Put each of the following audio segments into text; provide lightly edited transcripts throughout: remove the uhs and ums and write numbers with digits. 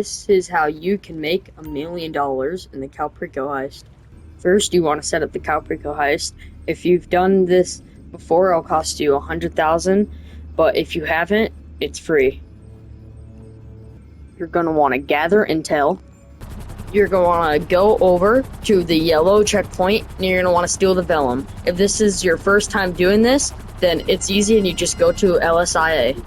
This is how you can make $1 million in the perico heist. First, you want to set up the perico heist. If you've done this before, it'll cost you $100,000, but if you haven't, it's free. You're going to want to gather intel. You're going to want to go over to the yellow checkpoint, and you're going to want to steal the vellum. If this is your first time doing this, then it's easy and you just go to LSIA.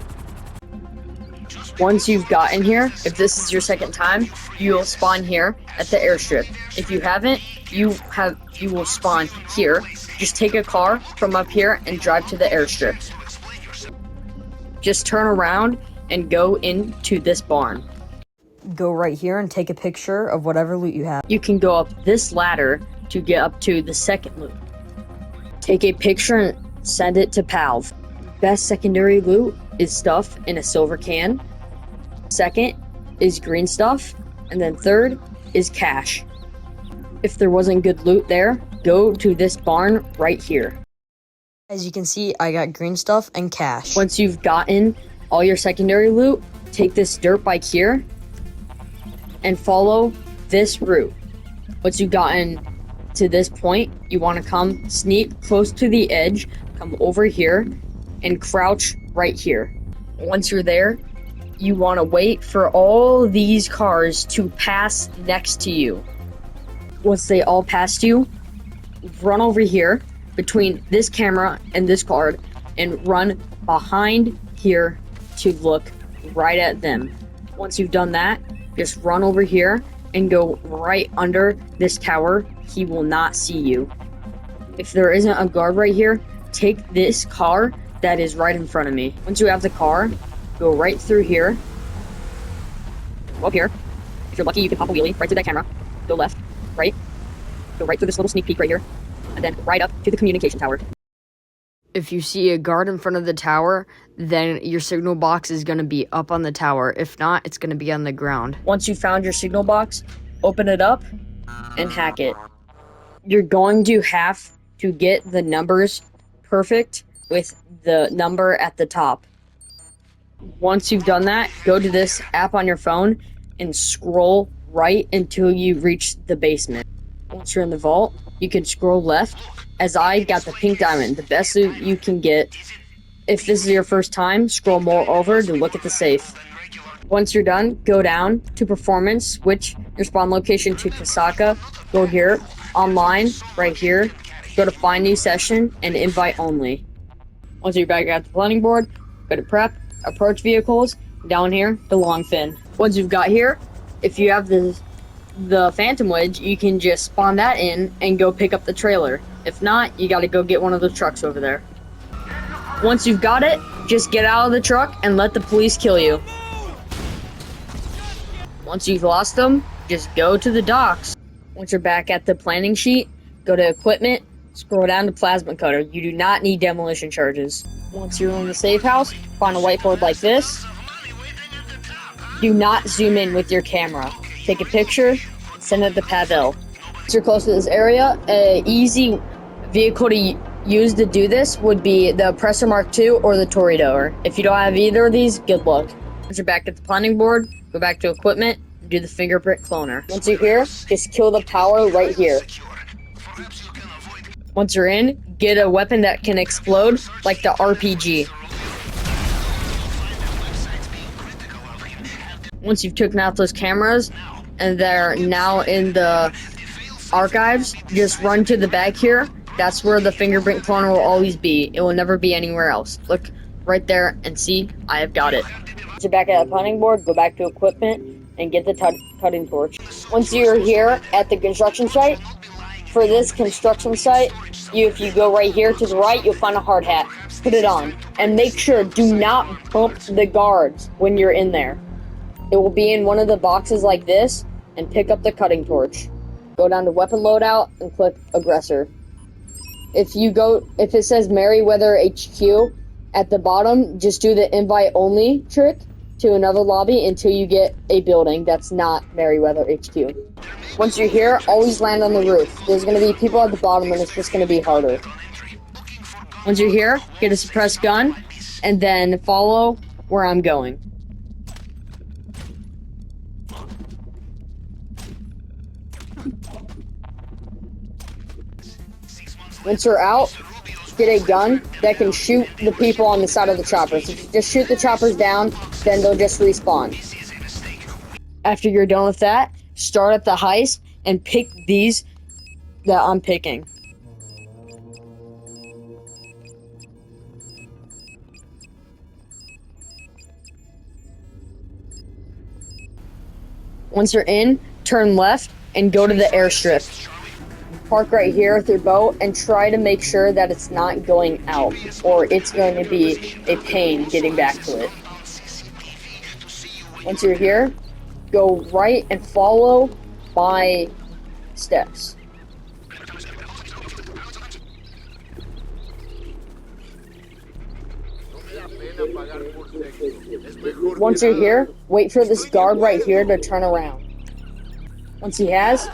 Once you've gotten here, if this is your second time, you'll spawn here at the airstrip. If you haven't, you will spawn here. Just take a car from up here and drive to the airstrip. Just turn around and go into this barn. Go right here and take a picture of whatever loot you have. You can go up this ladder to get up to the second loot. Take a picture and send it to Palv. Best secondary loot is stuff in a silver can. Second is green stuff, and then third is cash. If there wasn't good loot there, go to this barn right here. As you can see, I got green stuff and cash. Once you've gotten all your secondary loot, take this dirt bike here and follow this route. Once you've gotten to this point, you want to come sneak close to the edge, come over here, and crouch right here. Once you're there, you want to wait for all these cars to pass next to you. Once they all pass you, run over here between this camera and this card and run behind here to look right at them. Once you've done that, just run over here and go right under this tower. He will not see you. If there isn't a guard right here, take this car that is right in front of me. Once you have the car, go right through here. Go up here. If you're lucky, you can pop a wheelie right through that camera. Go left, right. Go right through this little sneak peek right here. And then right up to the communication tower. If you see a guard in front of the tower, then your signal box is going to be up on the tower. If not, it's going to be on the ground. Once you found your signal box, open it up and hack it. You're going to have to get the numbers perfect with the number at the top. Once you've done that, go to this app on your phone and scroll right until you reach the basement. Once you're in the vault, you can scroll left. As I got the pink diamond, the best loot you can get. If this is your first time, scroll more over to look at the safe. Once you're done, go down to performance, switch your spawn location to Kasaka, go here, online, right here, go to find new session, and invite only. Once you're back at the planning board, go to prep, approach vehicles, down here, the long fin. Once you've got here, if you have the phantom wedge, you can just spawn that in and go pick up the trailer. If not, you gotta go get one of those trucks over there. Once you've got it, just get out of the truck and let the police kill you. Once you've lost them, just go to the docks. Once you're back at the planning sheet, go to equipment, scroll down to plasma cutter. You do not need demolition charges. Once you're in the safe house, find a whiteboard like this. Do not zoom in with your camera. Take a picture, send it to Pavel. Once you're close to this area, an easy vehicle to use to do this would be the Oppressor Mark II or the Toreador. If you don't have either of these, good luck. Once you're back at the planning board, go back to equipment, and do the fingerprint cloner. Once you're here, just kill the tower right here. Once you're in, get a weapon that can explode, like the RPG. Once you've taken out those cameras, and they're now in the archives, just run to the back here. That's where the fingerprint cloner will always be. It will never be anywhere else. Look right there and see, I have got it. Once you're back at the planning board, go back to equipment and get the cutting torch. Once you're here at the construction site, for this construction site, if you go right here to the right, you'll find a hard hat. Put it on. And make sure, do not bump the guards when you're in there. It will be in one of the boxes like this, and pick up the cutting torch. Go down to weapon loadout and click aggressor. If it says Merryweather HQ at the bottom, just do the invite only trick to another lobby until you get a building that's not Merryweather HQ. Once you're here, always land on the roof. There's going to be people at the bottom and it's just going to be harder. Once you're here, get a suppressed gun and then follow where I'm going. Once you're out, get a gun that can shoot the people on the side of the choppers. If you just shoot the choppers down, then they'll just respawn. After you're done with that, start up the heist and pick these that I'm picking. Once you're in, turn left and go to the airstrip. Park right here with your boat and try to make sure that it's not going out, or it's going to be a pain getting back to it. Once you're here, go right and follow my steps. Once you're here, wait for this guard right here to turn around. Once he has,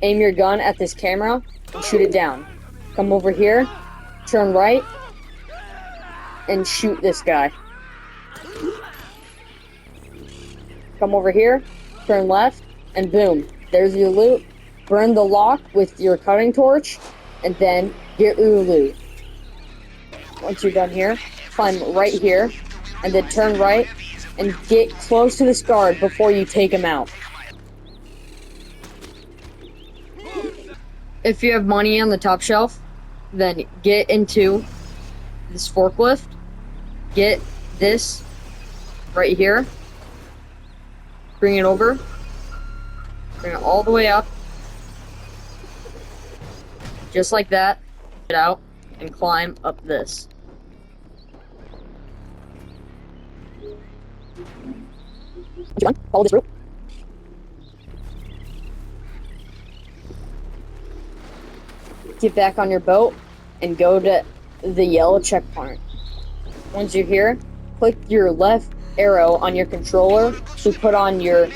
aim your gun at this camera and shoot it down. Come over here, turn right, and shoot this guy. Come over here, turn left, and boom, there's your loot. Burn the lock with your cutting torch, and then get your loot. Once you're done here, climb right here, and then turn right, and get close to this guard before you take him out. If you have money on the top shelf, then get into this forklift, get this right here, bring it over, bring it all the way up, just like that, get out, and climb up this. Follow this route. Get back on your boat and go to the yellow checkpoint. Once you're here, click your left arrow on your controller to put on your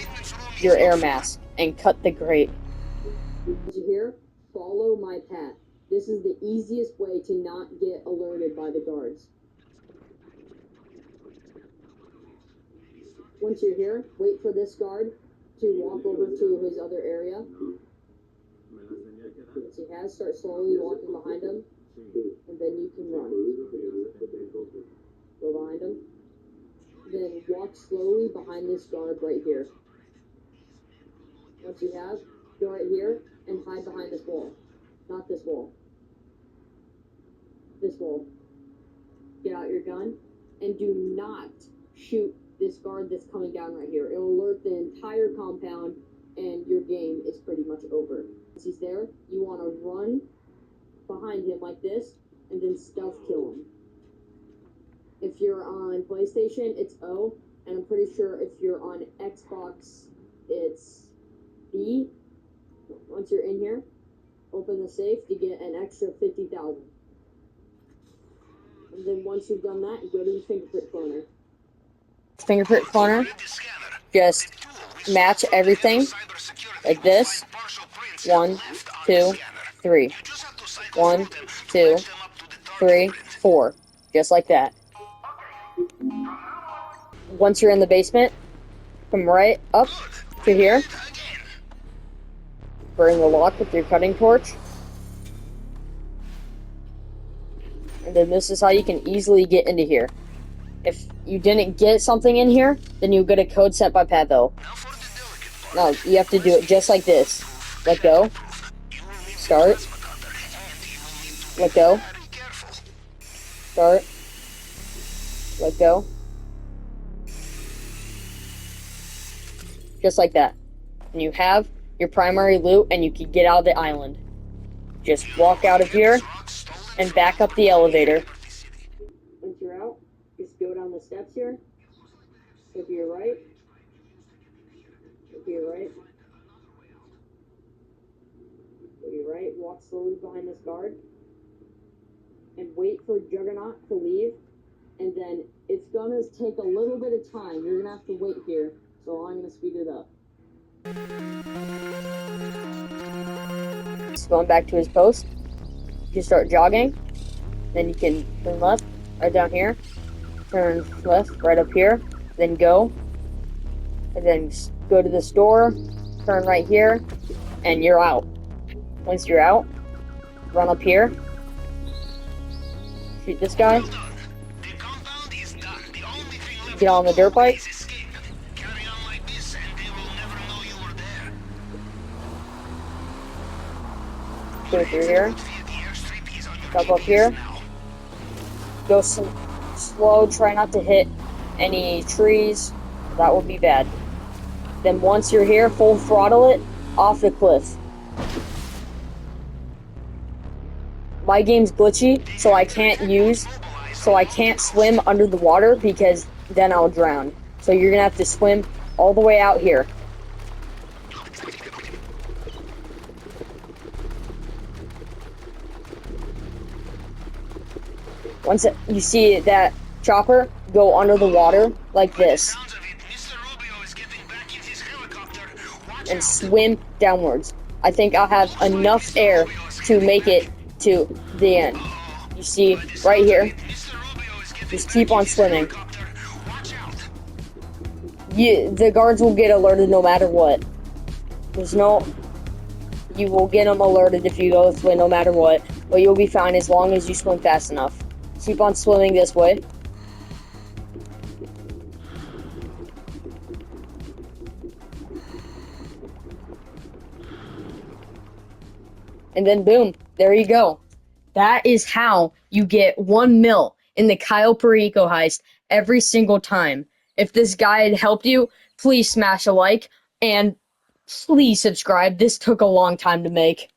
air mask and cut the grate. Once you're here, follow my path. This is the easiest way to not get alerted by the guards. Once you're here, wait for this guard to walk over to his other area. Once he has, start slowly walking behind him, and then you can run. Go behind him. Then walk slowly behind this guard right here. Once you have, go right here and hide behind this wall. Not this wall. This wall. Get out your gun, and do not shoot this guard that's coming down right here. It'll alert the entire compound, and your game is pretty much over. Once he's there, you want to run behind him like this, and then stealth kill him. If you're on PlayStation, it's O, and I'm pretty sure if you're on Xbox, it's B. Once you're in here, open the safe to get an extra 50,000. And then once you've done that, go to the fingerprint cloner. Fingerprint cloner, just match everything like this. 1, 2, 3. 1, 2, 3, 4. Just like that. Once you're in the basement, come right up to here. Burn the lock with your cutting torch. And then this is how you can easily get into here. If you didn't get something in here, then you'll get a code sent by Pavel. No, you have to do it just like this. Let go. Start. Let go. Start. Let go. Just like that. And you have your primary loot, and you can get out of the island. Just walk out of here and back up the elevator. Once you're out, just go down the steps here. Go to your right. Go to your right. Go to your right. Walk slowly behind this guard. And wait for Juggernaut to leave. And then it's gonna take a little bit of time. You're gonna have to wait here. So I'm gonna speed it up. Just going back to his post. You can start jogging. Then you can turn left, right down here. Turn left, right up here. Then go. And then go to the store. Turn right here. and you're out. Once you're out, run up here, shoot this guy, get on the dirt bike, go through here, jump up here, go slow, try not to hit any trees, that would be bad. Then once you're here, full throttle it off the cliff. My game's glitchy, so I can't swim under the water because then I'll drown. So you're gonna have to swim all the way out here. Once you see that chopper, go under the water like this. And swim downwards. I think I'll have enough air to make it to the end. You see, right here. Just keep on swimming. The guards will get alerted no matter what. You will get them alerted if you go this way no matter what, but you'll be fine as long as you swim fast enough. Keep on swimming this way. And then boom, there you go. That is how you get 1 mil in the cayo perico heist every single time. If this guide helped you, please smash a like and please subscribe. This took a long time to make.